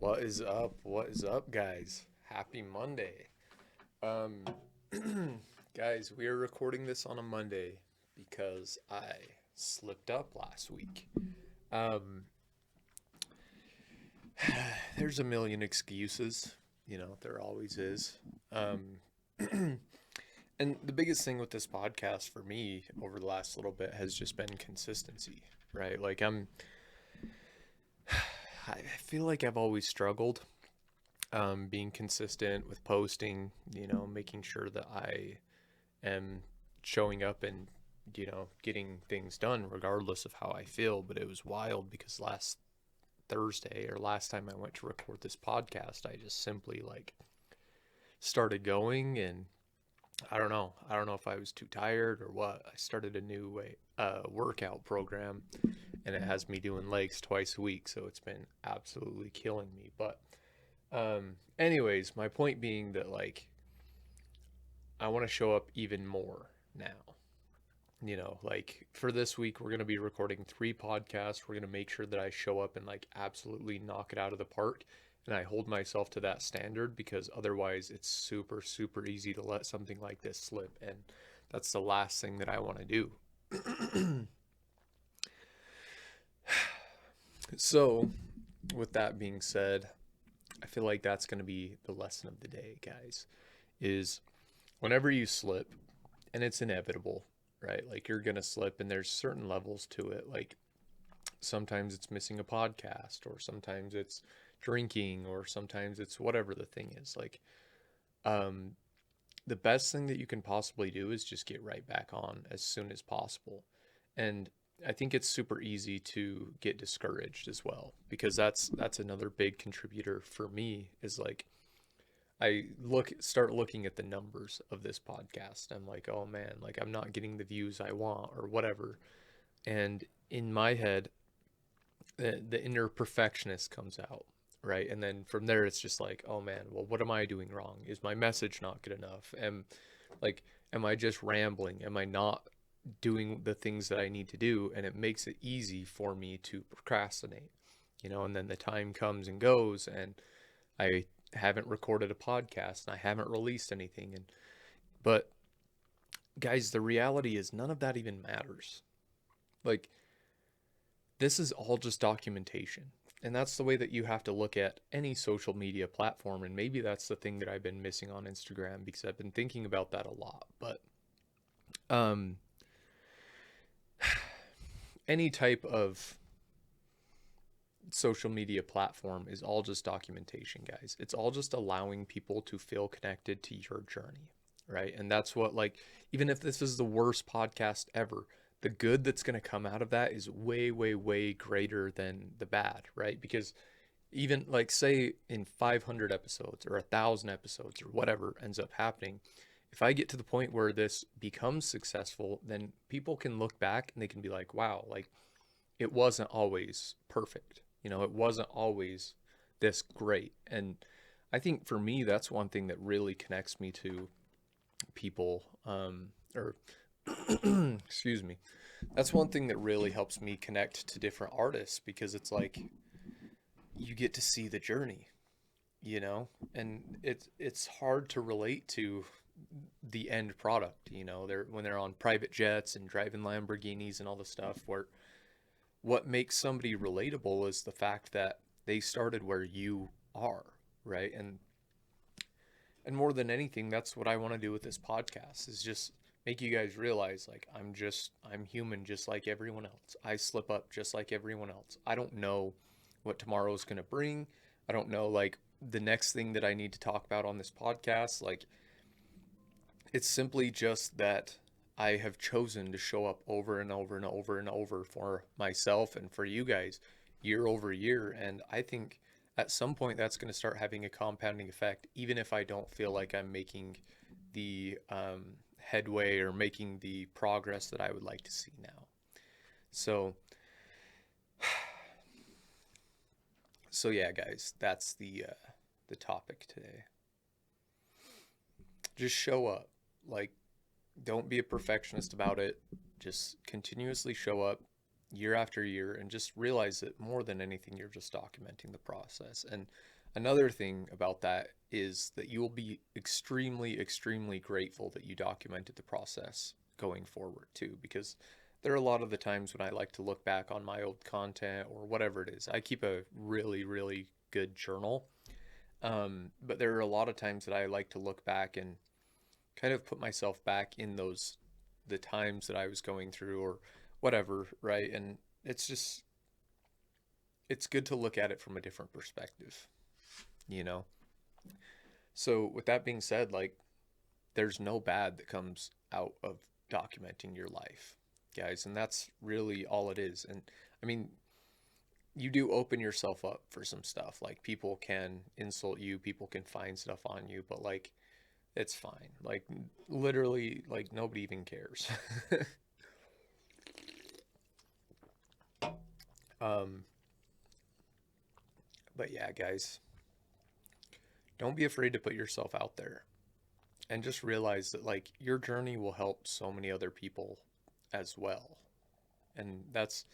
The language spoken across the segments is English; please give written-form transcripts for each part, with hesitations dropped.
What is up? What is up, guys? Happy Monday. Um, guys, we are recording this on a Monday because I slipped up last week. Um, there's a million excuses, there always is. Um, and the biggest thing with this podcast for me over the last little bit has just been consistency, right? I feel like I've always struggled being consistent with posting, making sure that I am showing up and, getting things done regardless of how I feel. But it was wild because last Thursday or last time I went to record this podcast, I just simply started going and I don't know. I don't know if I was too tired or what. I started a new workout program and it has me doing legs twice a week. So it's been absolutely killing me. But anyways, my point being that I want to show up even more now. For this week, we're going to be recording 3 podcasts. We're going to make sure that I show up and absolutely knock it out of the park. And I hold myself to that standard because otherwise it's super, super easy to let something like this slip. And that's the last thing that I want to do. So, with that being said, I feel like that's going to be the lesson of the day, guys, is whenever you slip, and it's inevitable, right? Like you're going to slip and there's certain levels to it. Like sometimes it's missing a podcast or sometimes it's drinking or sometimes it's whatever the thing is. Um the best thing that you can possibly do is just get right back on as soon as possible. And I think it's super easy to get discouraged as well because that's another big contributor for me is I start looking at the numbers of this podcast. I'm like, oh man, I'm not getting the views I want or whatever. And in my head, the inner perfectionist comes out, right? And then from there, it's just like, oh man, well, what am I doing wrong? Is my message not good enough? Like, am I just rambling? Am I not doing the things that I need to do? And it makes it easy for me to procrastinate, and then the time comes and goes, and I haven't recorded a podcast and I haven't released anything. But guys, the reality is none of that even matters. Like this is all just documentation. And that's the way that you have to look at any social media platform. And maybe that's the thing that I've been missing on Instagram because I've been thinking about that a lot. But um, any type of social media platform is all just documentation, guys. It's all just allowing people to feel connected to your journey, right? And that's what, even if this is the worst podcast ever, the good that's going to come out of that is way, way, way greater than the bad, right? Because even say in 500 episodes or 1,000 episodes or whatever ends up happening, if I get to the point where this becomes successful, then people can look back and they can be like, wow, it wasn't always perfect. It wasn't always this great. And I think for me, that's one thing that really connects me to people, or excuse me. That's one thing that really helps me connect to different artists because it's like you get to see the journey, and it's hard to relate to the end product, they're when they're on private jets and driving Lamborghinis and all the stuff where what makes somebody relatable is the fact that they started where you are, right? And more than anything, that's what I want to do with this podcast is just make you guys realize I'm human just like everyone else. I slip up just like everyone else. I don't know what tomorrow's going to bring. I don't know the next thing that I need to talk about on this podcast. It's simply just that I have chosen to show up over and over and over and over for myself and for you guys year over year. And I think at some point that's going to start having a compounding effect, even if I don't feel like I'm making the headway or making the progress that I would like to see now. So, so yeah, guys, that's the topic today. Just show up. Like, don't be a perfectionist about it. Just continuously show up. year after year, and just realize that more than anything, you're just documenting the process. And another thing about that is that you will be extremely, extremely grateful that you documented the process going forward too, because there are a lot of the times when I like to look back on my old content or whatever it is. I keep a really, really good journal. But there are a lot of times that I like to look back and kind of put myself back in the times that I was going through or whatever, right? And it's just, it's good to look at it from a different perspective, you know? So, with that being said, like, there's no bad that comes out of documenting your life, guys. And that's really all it is. And I mean, you do open yourself up for some stuff. Like, people can insult you, people can find stuff on you, but like, it's fine. Like, literally, like, nobody even cares. um, but yeah, guys, don't be afraid to put yourself out there, and just realize that like your journey will help so many other people as well. And that's,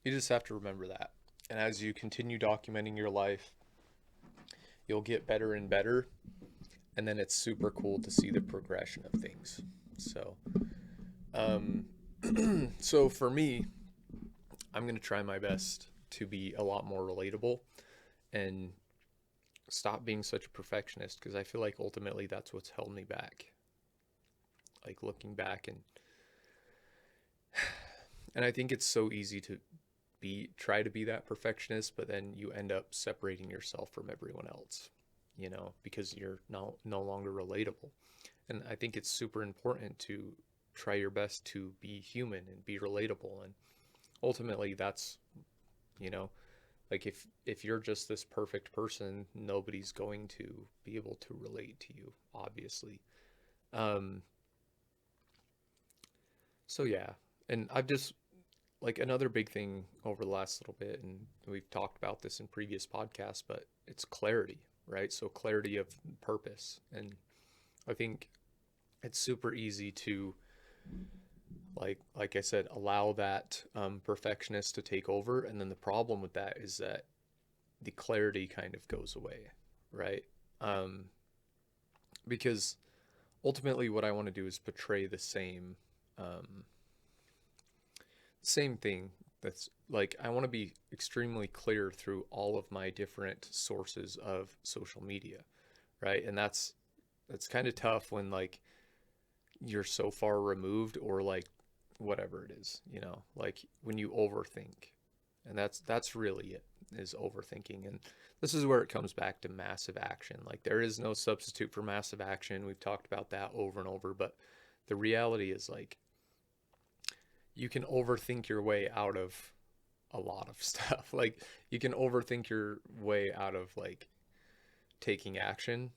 you just have to remember that. And as you continue documenting your life, you'll get better and better. And then it's super cool to see the progression of things. So, um, so for me, I'm going to try my best to be a lot more relatable and stop being such a perfectionist, because I feel like ultimately that's what's held me back. Like, looking back, and I think it's so easy to try to be that perfectionist, but then you end up separating yourself from everyone else, because you're no longer relatable. And I think it's super important to try your best to be human and be relatable. And ultimately that's, you know, like, if you're just this perfect person, nobody's going to be able to relate to you, obviously. Um, so yeah, and I've just, like, another big thing over the last little bit, and we've talked about this in previous podcasts, but it's clarity, right? So clarity of purpose. And I think it's super easy to, like I said, allow that perfectionist to take over. And then the problem with that is that the clarity kind of goes away, right? Um, because ultimately what I want to do is portray the same thing. That's like, I want to be extremely clear through all of my different sources of social media, right? And that's kind of tough when like you're so far removed, or like whatever it is, like when you overthink. And that's really it, is overthinking. And this is where it comes back to massive action. Like, there is no substitute for massive action. We've talked about that over and over, but the reality is, like, you can overthink your way out of a lot of stuff. Like, you can overthink your way out of like taking action,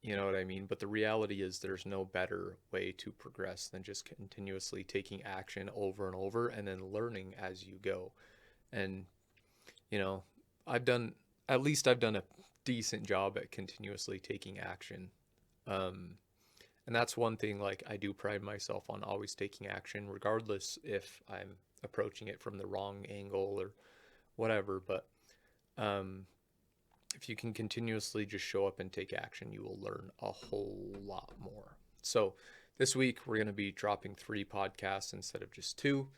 you know what I mean? But the reality is there's no better way to progress than just continuously taking action over and over, and then learning as you go. And, you know, I've done, at least I've done a decent job at continuously taking action. Um, and that's one thing, like, I do pride myself on always taking action, regardless if I'm approaching it from the wrong angle or whatever. But um, if you can continuously just show up and take action, you will learn a whole lot more. So this week, we're going to be dropping 3 podcasts instead of just 2.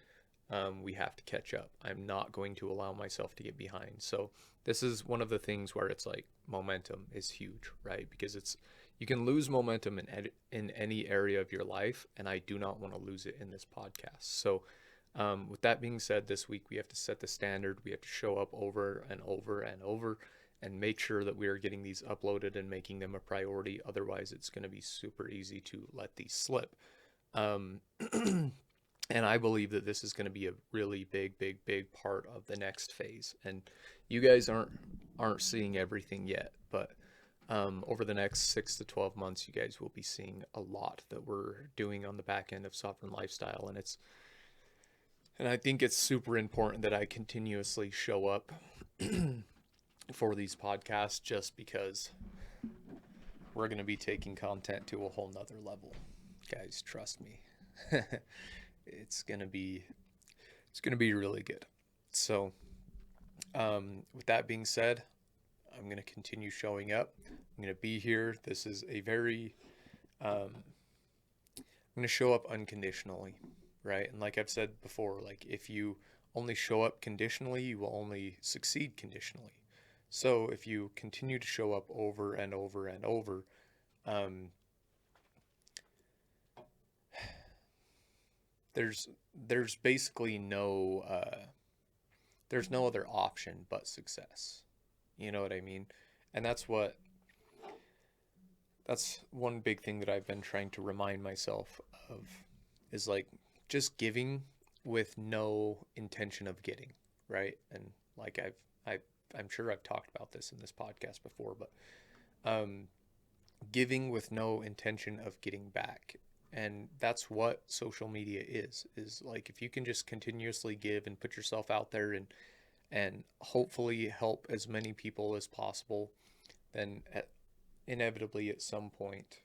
We have to catch up. I'm not going to allow myself to get behind. So this is one of the things where it's like, momentum is huge, right? Because you can lose momentum in any area of your life, and I do not want to lose it in this podcast. So with that being said, this week we have to set the standard. We have to show up over and over and over, and make sure that we are getting these uploaded and making them a priority. Otherwise, it's going to be super easy to let these slip. Um, and I believe that this is going to be a really big, big, big part of the next phase. And you guys aren't seeing everything yet, but over the next 6 to 12 months, you guys will be seeing a lot that we're doing on the back end of Sovereign Lifestyle. And I think it's super important that I continuously show up for these podcasts, just because we're going to be taking content to a whole nother level. Guys, trust me. It's going to be It's going to be really good. So, with that being said, I'm going to continue showing up. I'm going to be here. This is a very, I'm going to show up unconditionally, right? And like I've said before, like if you only show up conditionally, you will only succeed conditionally. So if you continue to show up over and over and over, um, there's basically there's no other option but success. You know what I mean? And that's one big thing that I've been trying to remind myself of is like just giving with no intention of getting, right? And like I'm sure I've talked about this in this podcast before, but um, giving with no intention of getting back. And that's what social media is like if you can just continuously give and put yourself out there and hopefully help as many people as possible, then inevitably at some point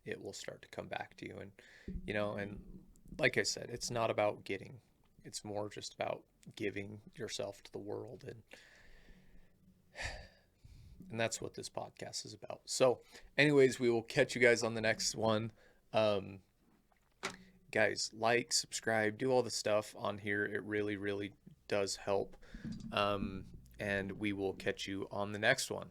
it will start to come back to you. And and like I said, it's not about getting, it's more just about giving yourself to the world. And that's what this podcast is about. So anyways, we will catch you guys on the next one. um Guys, like, subscribe, do all the stuff on here. It really does help. And we will catch you on the next one.